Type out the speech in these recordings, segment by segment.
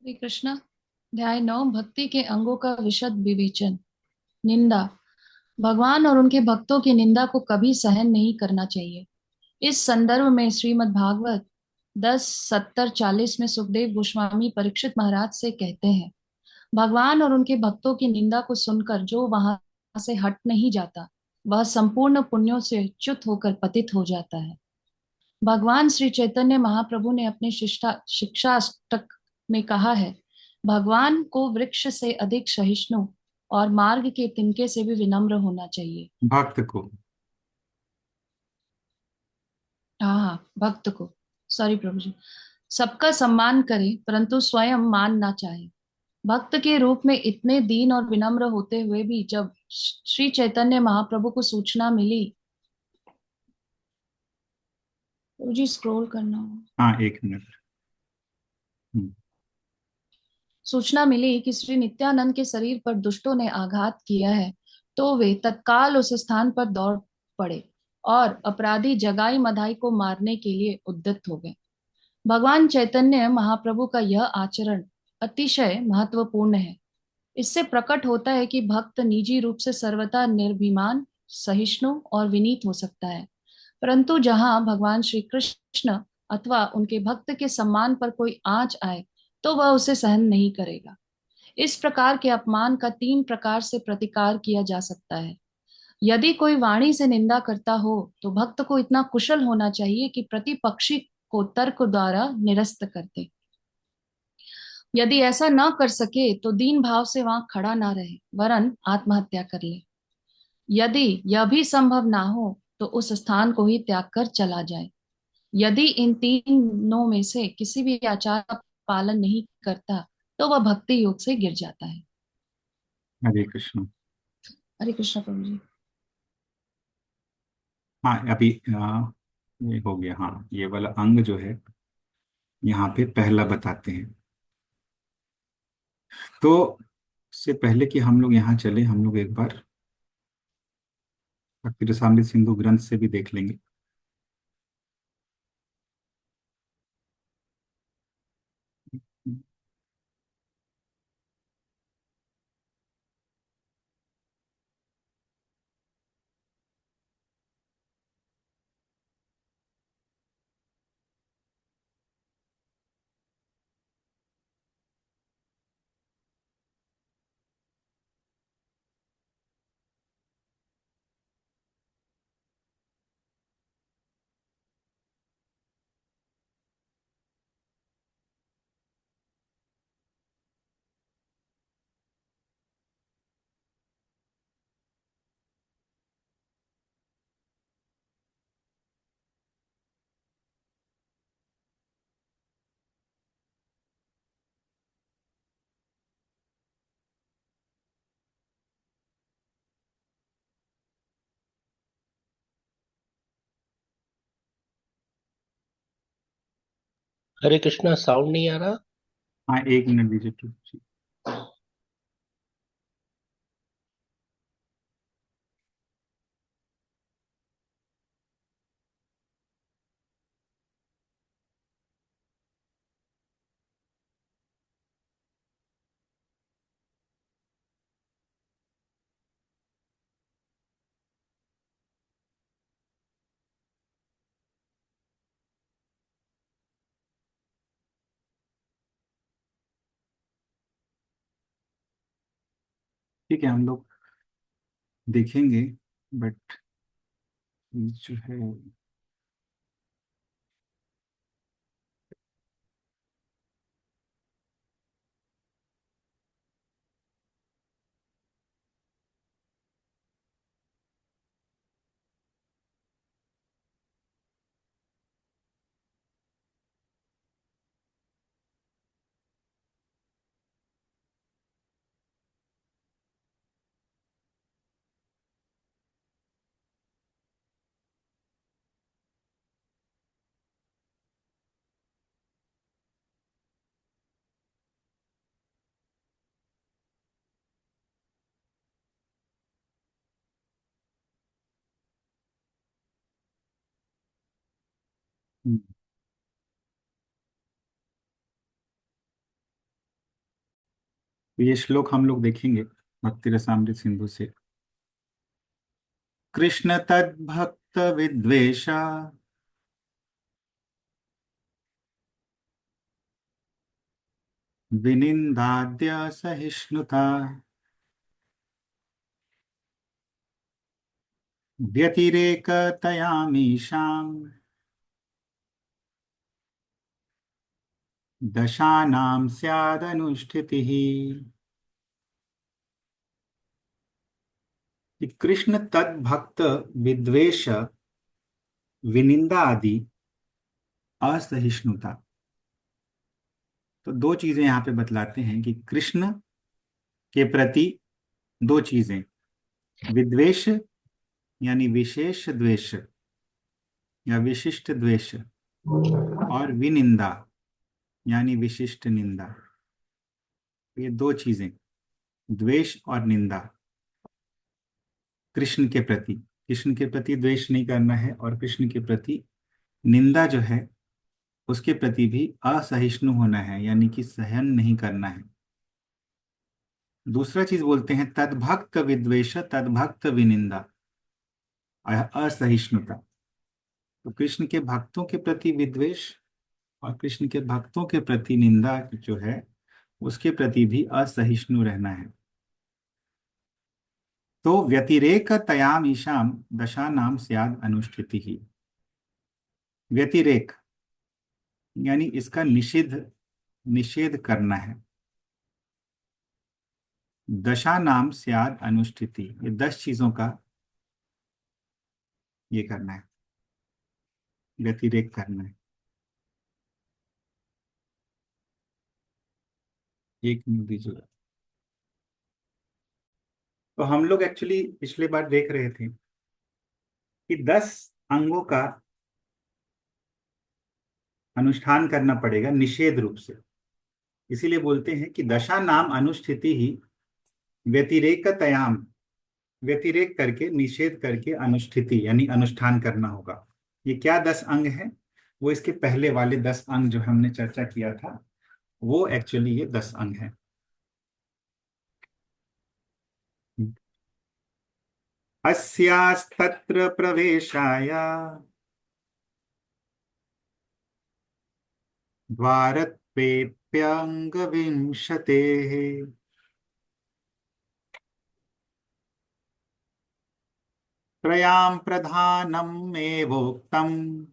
हरे कृष्णा। अध्याय 9 भक्ति के अंगों का विशद विवेचन। निंदा। भगवान और उनके भक्तों की निंदा को कभी सहन नहीं करना चाहिए। इस संदर्भ में श्रीमद् भागवत 10:70-40 में सुखदेव गोस्वामी परीक्षित महाराज से कहते हैं, भगवान और उनके भक्तों की निंदा को सुनकर जो वहां से हट नहीं जाता, वह संपूर्ण पुण्यों से च्युत होकर पतित हो जाता है। भगवान श्री चैतन्य महाप्रभु ने अपने शिक्षा अष्टक में कहा है, भगवान को वृक्ष से अधिक सहिष्णु और मार्ग के तिनके से भी विनम्र होना चाहिए। भक्त को। हाँ हाँ, भक्त को। सॉरी प्रभु जी। सबका सम्मान करे परंतु स्वयं मान ना चाहे। भक्त के रूप में इतने दीन और विनम्र होते हुए भी जब श्री चैतन्य महाप्रभु को सूचना मिली, प्रभु जी स्क्रॉल करना होगा। हाँ, 1 मिनट। हम्म। सूचना मिली कि श्री नित्यानंद के शरीर पर दुष्टों ने आघात किया है, तो वे तत्काल उस स्थान पर दौड़ पड़े और अपराधी जगाई मधाई को मारने के लिए उद्यत हो गए। भगवान चैतन्य महाप्रभु का यह आचरण अतिशय महत्वपूर्ण है। इससे प्रकट होता है कि भक्त निजी रूप से सर्वथा निर्भीमान, सहिष्णु और विनीत हो सकता है, परंतु जहां भगवान श्री कृष्ण अथवा उनके भक्त के सम्मान पर कोई आंच आए, तो वह उसे सहन नहीं करेगा। इस प्रकार के अपमान का 3 प्रकार से प्रतिकार किया जा सकता है। यदि कोई वाणी से निंदा करता हो, तो भक्त को इतना कुशल होना चाहिए कि प्रतिपक्षी को तर्क द्वारा निरस्त कर दे। यदि ऐसा न कर सके तो दीन भाव से वहां खड़ा ना रहे, वरन आत्महत्या कर ले। यदि यह भी संभव ना हो, तो उस स्थान को ही त्याग कर चला जाए। यदि इन तीनों में से किसी भी आचार का पालन नहीं करता, तो वह भक्ति योग से गिर जाता है। हरे कृष्ण। हरे कृष्ण प्रभु जी। हाँ, अभी ये हो गया। हाँ, ये वाला अंग जो है यहाँ पे पहला बताते हैं। तो इससे पहले कि हम लोग यहाँ चले, हम लोग एक बार भक्ति रसामृत सिंधु ग्रंथ से भी देख लेंगे। हरे कृष्णा। साउंड नहीं आ रहा। हाँ, 1 मिनट दीजिए तो। ठीक है, हम लोग देखेंगे। बट जो है। हम्म। तो ये श्लोक हम लोग देखेंगे भक्ति रसामृत सिंधु से। कृष्ण तद्भक्त विद्वेषा विनिंदाद्य सहिष्णुता व्यतिरेकतयामीशाम् दशानां स्यादनुष्ठितिः। कि कृष्ण तद्भक्त विद्वेष विनिंदा आदि असहिष्णुता। तो दो चीजें यहाँ पे बतलाते हैं कि कृष्ण के प्रति दो चीजें, विद्वेष यानी विशेष द्वेष या विशिष्ट द्वेष, और विनिंदा यानी विशिष्ट निंदा। ये दो चीजें, द्वेष और निंदा, कृष्ण के प्रति द्वेष नहीं करना है, और कृष्ण के प्रति निंदा जो है उसके प्रति भी असहिष्णु होना है, यानी कि सहन नहीं करना है। दूसरा चीज बोलते हैं तद्भक्त विद्वेष तद्भक्त विनिंदा, असहिष्णुता। तो कृष्ण के भक्तों के प्रति विद्वेष और कृष्ण के भक्तों के प्रति निंदा जो है उसके प्रति भी असहिष्णु रहना है। तो व्यतिरेक तयाम ईशाम दशा नाम स्याद अनुष्ठिति ही। व्यतिरेक यानी इसका निषेध, निषेध करना है। दशा नाम स्याद अनुष्ठिति, ये 10 चीजों का ये करना है, व्यतिरेक करना है। एक मिनट दीजिए। तो हम लोग एक्चुअली पिछले बार देख रहे थे कि 10 अंगों का अनुष्ठान करना पड़ेगा निषेध रूप से। इसीलिए बोलते हैं कि दशा नाम अनुष्ठिति ही व्यतिरेक तयाम, व्यतिरेक करके निषेध करके अनुष्ठिति यानी अनुष्ठान करना होगा। ये क्या 10 अंग है, वो इसके पहले वाले 10 अंग जो हमने चर्चा किया था वो एक्चुअली ये 10 अंग है। अस्यास्तत्र प्रवेशाय द्वारत्वेप्यङ्गविंशतेः त्रयां प्रधानम् एवोक्तम्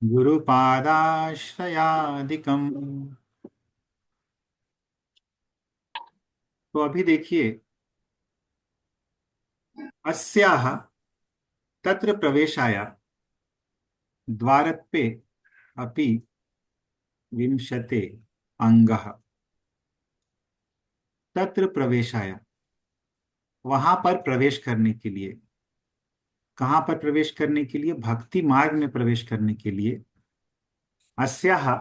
गुरुपादाश्रयादिकम्। तो अभी देखिए, अस्याह तत्र प्रवेशाय द्वारत्वे अपि विंशते अंगः। तत्र प्रवेशाय, वहां पर प्रवेश करने के लिए। कहां पर प्रवेश करने के लिए? भक्ति मार्ग में प्रवेश करने के लिए। अस्याह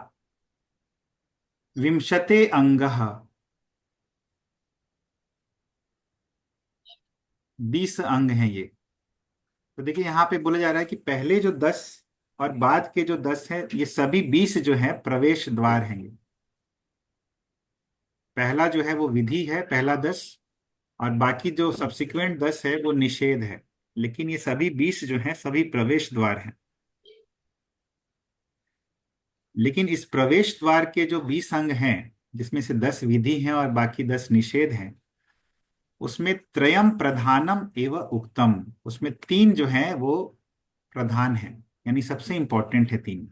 विंशते अंगः, 20 अंग हैं ये। तो देखिए यहाँ पे बोला जा रहा है कि पहले जो 10 और बाद के जो 10 है ये सभी 20 जो है प्रवेश द्वार हैं ये। पहला जो है वो विधि है, पहला 10, और बाकी जो सब्सिक्वेंट 10 है वो निषेध है। लेकिन ये सभी 20 जो है सभी प्रवेश द्वार हैं। लेकिन इस प्रवेश द्वार के जो 20 अंग हैं, जिसमें से 10 विधि हैं और बाकी 10 निषेध हैं, उसमें त्रयम प्रधानम एवं उक्तम, उसमें 3 जो है वो प्रधान है, यानी सबसे इंपॉर्टेंट है 3।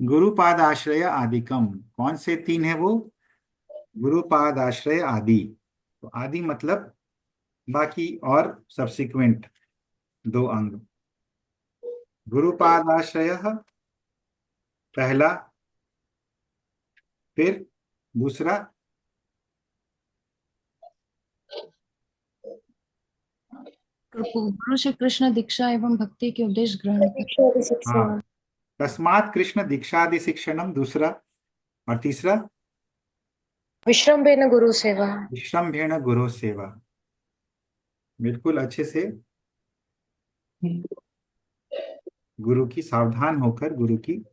गुरुपाद आश्रय आदिकम, कौन से 3 है वो? गुरुपाद आश्रय आदि। तो आदि मतलब बाकी और सब्सिक्वेंट 2 अंग। गुरुपाद आश्रय पहला, फिर दूसरा, गुरु से कृष्ण दीक्षा एवं भक्ति के उपदेश ग्रहण कर। हाँ, तस्मात् कृष्ण दीक्षादि शिक्षणम दूसरा, और तीसरा विश्रम्भेन गुरु सेवा। विश्रम्भेण गुरु सेवा। बिल्कुल अच्छे से गुरु की, सावधान होकर गुरु की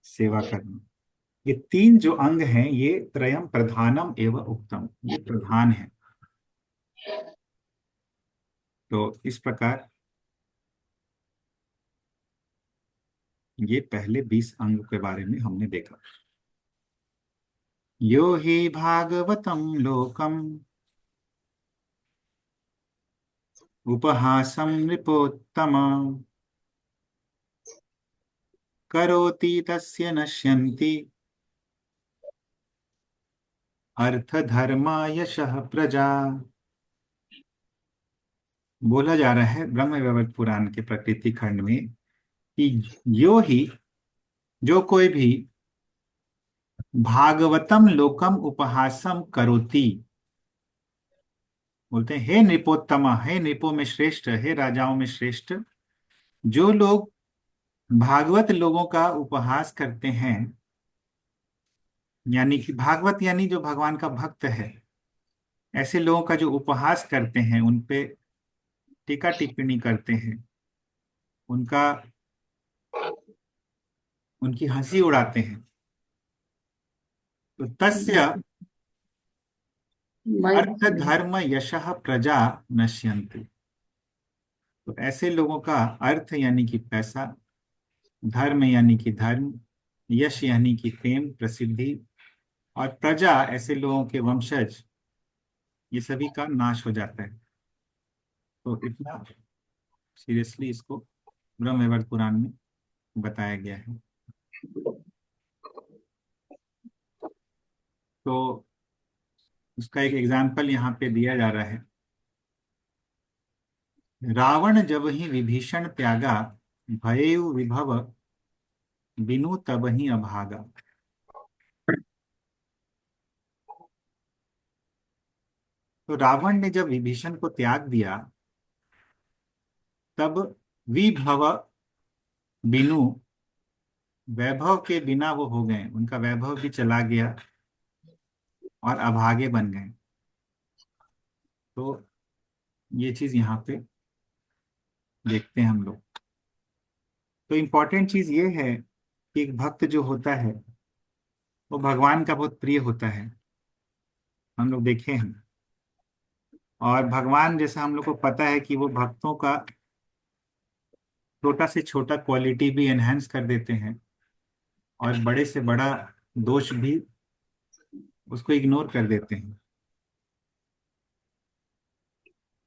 सेवा करना। ये तीन जो अंग हैं ये त्रयम प्रधानम एवं उक्तम, ये प्रधान है। तो इस प्रकार ये पहले 20 अंग के बारे में हमने देखा। यो हि भागवतम लोकम उपहासं नृपोत्तम करोति तस्य नश्यन्ति अर्थ धर्म यशः प्रजा। बोला जा रहा है ब्रह्म वैवर्त पुराण के प्रकृति खंड में कि यो ही, जो कोई भी भागवतम लोकम उपहासम करोति, बोलते हैं हे नृपोत्तमा, हे नृपो में श्रेष्ठ, हे राजाओं में श्रेष्ठ, जो लोग भागवत लोगों का उपहास करते हैं, यानी कि भागवत यानी जो भगवान का भक्त है, ऐसे लोगों का जो उपहास करते हैं, उन पे टीका टिप्पणी करते हैं, उनका उनकी हंसी उड़ाते हैं, तो तस्य अर्थ धर्म यशः प्रजा नश्यन्ति। तो ऐसे लोगों का अर्थ यानी कि पैसा, धर्म यानी कि धर्म, यश यानी कि फेम प्रसिद्धि, और प्रजा ऐसे लोगों के वंशज, ये सभी का नाश हो जाता है। तो इतना सीरियसली इसको ब्रह्म वैवर्त पुराण में बताया गया है। तो उसका एक एग्जाम्पल यहाँ पे दिया जा रहा है। रावण जब ही विभीषण त्यागा, भयेउ विभव बिनु तब ही अभागा। तो रावण ने जब विभीषण को त्याग दिया, तब विभव, बिनु, वैभव के बिना वो हो गए, उनका वैभव भी चला गया और अभागे बन गए। तो ये चीज यहाँ पे देखते हैं हम लोग। तो इम्पोर्टेंट चीज ये है कि एक भक्त जो होता है वो भगवान का बहुत प्रिय होता है, हम लोग देखे हैं। और भगवान जैसा हम लोग को पता है कि वो भक्तों का छोटा से छोटा क्वालिटी भी एनहेंस कर देते हैं, और बड़े से बड़ा दोष भी उसको इग्नोर कर देते हैं।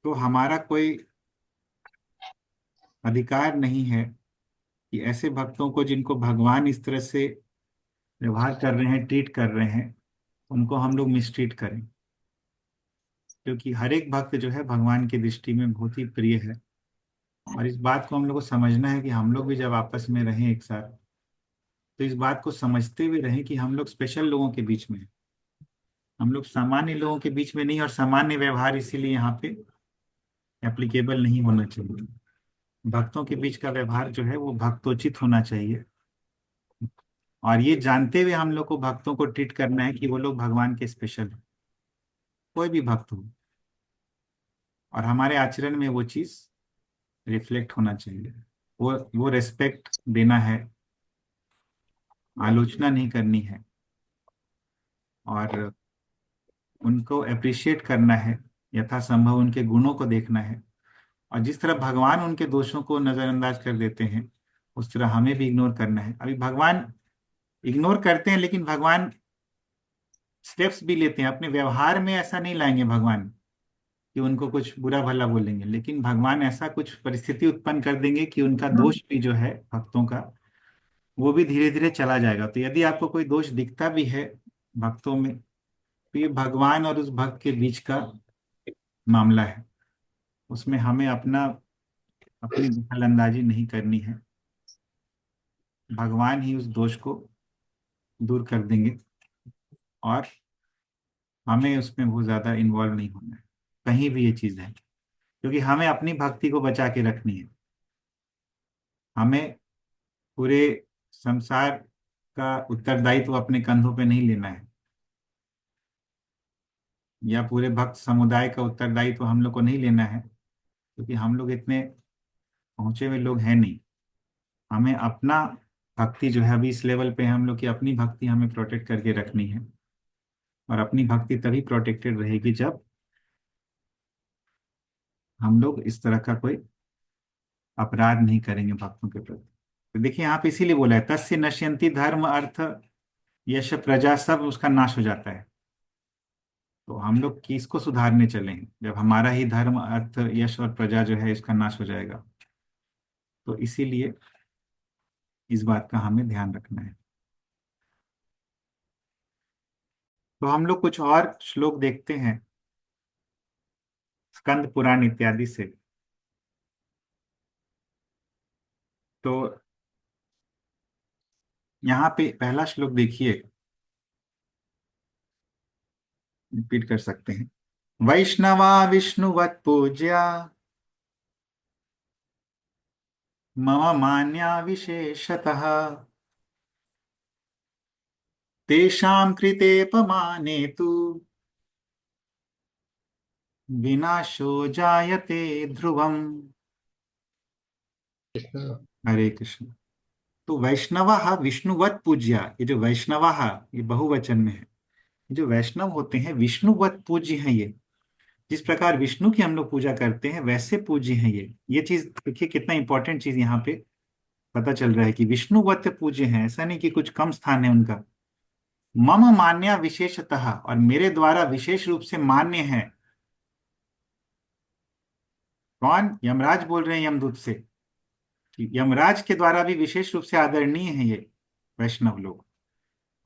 तो हमारा कोई अधिकार नहीं है कि ऐसे भक्तों को, जिनको भगवान इस तरह से व्यवहार कर रहे हैं, ट्रीट कर रहे हैं, उनको हम लोग मिसट्रीट करें। क्योंकि हर एक भक्त जो है भगवान की दृष्टि में बहुत ही प्रिय है। और इस बात को हम लोग को समझना है कि हम लोग भी जब आपस में रहें एक साथ, तो इस बात को समझते हुए रहें कि हम लोग स्पेशल लोगों के बीच में हैं। हम लोग सामान्य लोगों के बीच में नहीं, और सामान्य व्यवहार इसीलिए यहाँ पे एप्लीकेबल नहीं होना चाहिए। भक्तों के बीच का व्यवहार जो है वो भक्तोचित होना चाहिए, और ये जानते हुए हम लोग को भक्तों को ट्रीट करना है कि वो लोग भगवान के स्पेशल हैं, कोई भी भक्त हो। और हमारे आचरण में वो चीज रिफ्लेक्ट होना चाहिए। वो रेस्पेक्ट देना है, आलोचना नहीं करनी है, और उनको अप्रिशिएट करना है, यथासंभव उनके गुणों को देखना है। और जिस तरह भगवान उनके दोषों को नजरअंदाज कर देते हैं, उस तरह हमें भी इग्नोर करना है। अभी भगवान इग्नोर करते हैं, लेकिन भगवान स्टेप्स भी लेते हैं अपने व्यवहार में। ऐसा नहीं लाएंगे भगवान कि उनको कुछ बुरा भला बोलेंगे, लेकिन भगवान ऐसा कुछ परिस्थिति उत्पन्न कर देंगे कि उनका दोष भी जो है भक्तों का, वो भी धीरे धीरे चला जाएगा। तो यदि आपको कोई दोष दिखता भी है भक्तों में, तो ये भगवान और उस भक्त के बीच का मामला है। उसमें हमें अपनी दखल अंदाजी नहीं करनी है। भगवान ही उस दोष को दूर कर देंगे, और हमें उसमें बहुत ज्यादा इन्वॉल्व नहीं होना है कहीं भी। ये चीज है क्योंकि हमें अपनी भक्ति को बचा के रखनी है। हमें पूरे संसार का उत्तरदायित्व अपने कंधों पे नहीं लेना है, या पूरे भक्त समुदाय का उत्तरदायित्व हम लोग को नहीं लेना है, क्योंकि हम लोग इतने पहुंचे हुए लोग हैं नहीं। हमें अपना भक्ति जो है अभी इस लेवल पे है हम लोग की, अपनी भक्ति हमें प्रोटेक्ट करके रखनी है। और अपनी भक्ति तभी प्रोटेक्टेड रहेगी जब हम लोग इस तरह का कोई अपराध नहीं करेंगे भक्तों के प्रति। तो देखिए यहाँ पे इसीलिए बोला है तस्य नश्यन्ति धर्म अर्थ यश प्रजा, सब उसका नाश हो जाता है। तो हम लोग किसको सुधारने चलें जब हमारा ही धर्म अर्थ यश और प्रजा जो है इसका नाश हो जाएगा। तो इसीलिए इस बात का हमें ध्यान रखना है। तो हम लोग कुछ और श्लोक देखते हैं स्कंद पुराण इत्यादि से। तो यहाँ पे पहला श्लोक देखिए, रिपीट कर सकते हैं। वैष्णवा विष्णुवत् पूज्या मम मान्या विशेषतः तेषां कृतेपमाने तु विनाशो जायते ध्रुवम्। कृष्णा। हरे कृष्ण। तो वैष्णवा विष्णुवत् पूज्या, ये जो वैष्णवा ये बहुवचन में है। जो वैष्णव होते हैं विष्णुवत् पूज्य हैं ये। जिस प्रकार विष्णु की हम लोग पूजा करते हैं वैसे पूज्य हैं ये चीज देखिए कितना इंपॉर्टेंट चीज यहाँ पे पता चल रहा है कि विष्णुवत पूज्य हैं, ऐसा नहीं कि कुछ कम स्थान है उनका। मम मान्या विशेषतः, और मेरे द्वारा विशेष रूप से मान्य है। कौन? यमराज बोल रहे हैं यमदूत से कि यमराज के द्वारा भी विशेष रूप से आदरणीय है ये वैष्णव लोग।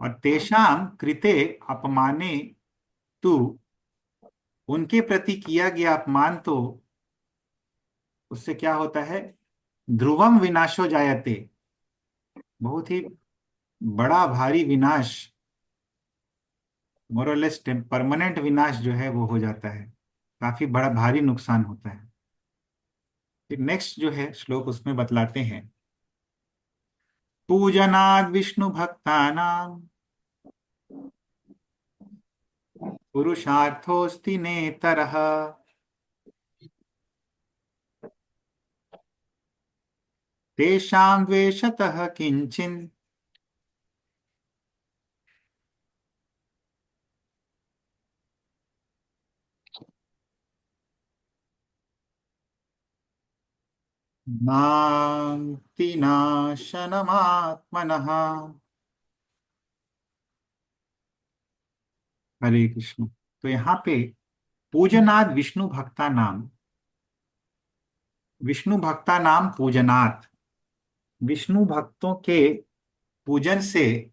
और तेषाम कृते अपमाने तु, उनके प्रति किया गया अपमान तो उससे क्या होता है? ध्रुवम विनाशो जायते, बहुत ही बड़ा भारी विनाश, मोरलेस परमानेंट विनाश जो है वो हो जाता है, काफी बड़ा भारी नुकसान होता है। फिर नेक्स्ट जो है श्लोक उसमें बतलाते हैं पूजनाद विष्णु भक्तानाम पुरुषार्थोस्ति नेतरः तेषां द्वेषतः किंचिन नास्ति नाशनमात्मनः। हरे कृष्ण। तो यहाँ पे पूजनाद विष्णु भक्ता नाम, विष्णु भक्ता नाम पूजनात्, विष्णु भक्तों के पूजन से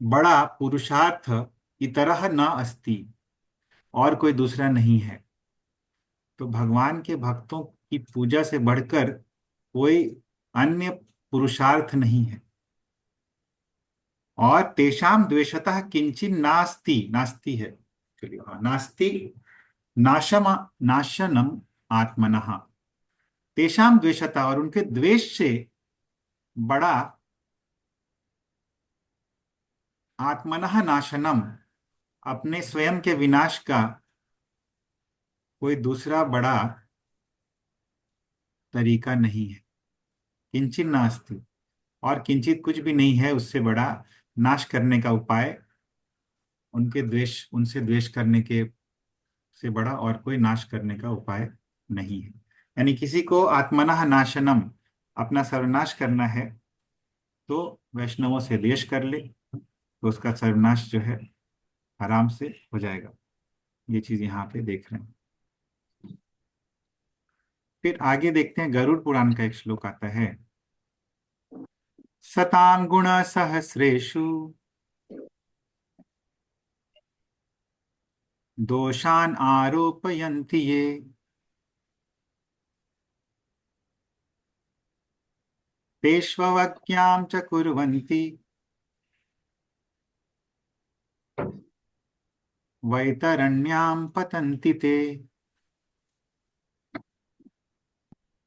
बड़ा पुरुषार्थ की तरह न अस्ति, और कोई दूसरा नहीं है। तो भगवान के भक्तों की पूजा से बढ़कर कोई अन्य पुरुषार्थ नहीं है। और तेषाम द्वेषतः किंचिन नास्ति, नास्ति है, चलिए हाँ, नास्ति नाशम नाशनम आत्मनः। तेषाम द्वेषतः, और उनके द्वेष से बड़ा आत्मनः नाशनम, अपने स्वयं के विनाश का कोई दूसरा बड़ा तरीका नहीं है। किंचित नास्ति, और किंचित कुछ भी नहीं है उससे बड़ा नाश करने का उपाय, उनके द्वेष, उनसे द्वेष करने के से बड़ा और कोई नाश करने का उपाय नहीं है। यानी किसी को आत्मनः नाशनम, अपना सर्वनाश करना है, तो वैष्णवों से द्वेष कर ले तो उसका सर्वनाश जो है आराम से हो जाएगा। ये चीज यहाँ पे देख रहे हैं। फिर आगे देखते हैं गरुड़ पुराण का एक श्लोक आता है। सतां गुण सहस्रेषु दोषान आरोपयन्ति ये, तेष्वज्ञां च कुर्वन्ति वैतरण्यां पतन्ति ते।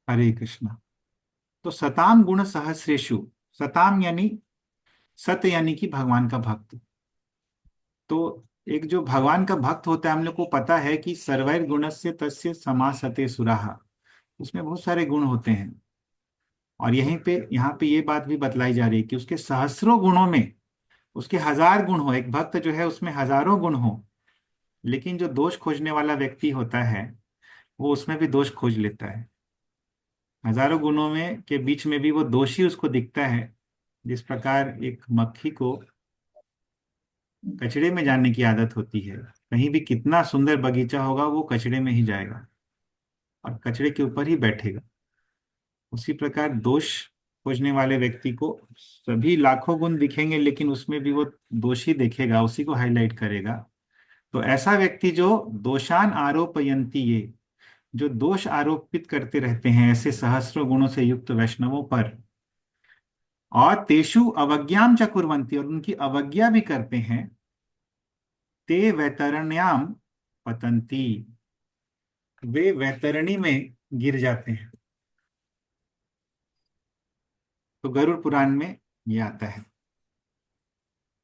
हरे कृष्ण। तो सताम गुण सहस्रेषु, सताम यानी सत, यानी कि भगवान का भक्त। तो एक जो भगवान का भक्त होता है हम लोग को पता है कि सर्वैर गुणस्य तस्य समासते सुराः, उसमें बहुत सारे गुण होते हैं। और यहाँ पे ये बात भी बतलाई जा रही है कि उसके सहस्रों गुणों में उसके हजार गुण हो, एक भक्त जो है उसमें हजारों गुण हो, लेकिन जो दोष खोजने वाला व्यक्ति होता है वो उसमें भी दोष खोज लेता है। हजारों गुणों में के बीच में भी वो दोषी उसको दिखता है। जिस प्रकार एक मक्खी को कचड़े में जाने की आदत होती है, कहीं भी कितना सुंदर बगीचा होगा वो कचड़े में ही जाएगा और कचड़े के ऊपर ही बैठेगा। उसी प्रकार दोष खोजने वाले व्यक्ति को सभी लाखों गुण दिखेंगे, लेकिन उसमें भी वो दोषी देखेगा, उसी को हाईलाइट करेगा। तो ऐसा व्यक्ति जो दोषान आरोपयंती, ये जो दोष आरोपित करते रहते हैं ऐसे सहस्रों गुणों से युक्त वैष्णवों पर, और तेषु अवज्ञाम च कुर्वन्ति, और उनकी अवज्ञा भी करते हैं, ते वैतरण्याम पतंती, वे वैतरणी में गिर जाते हैं। तो गरुड़ पुराण में ये आता है।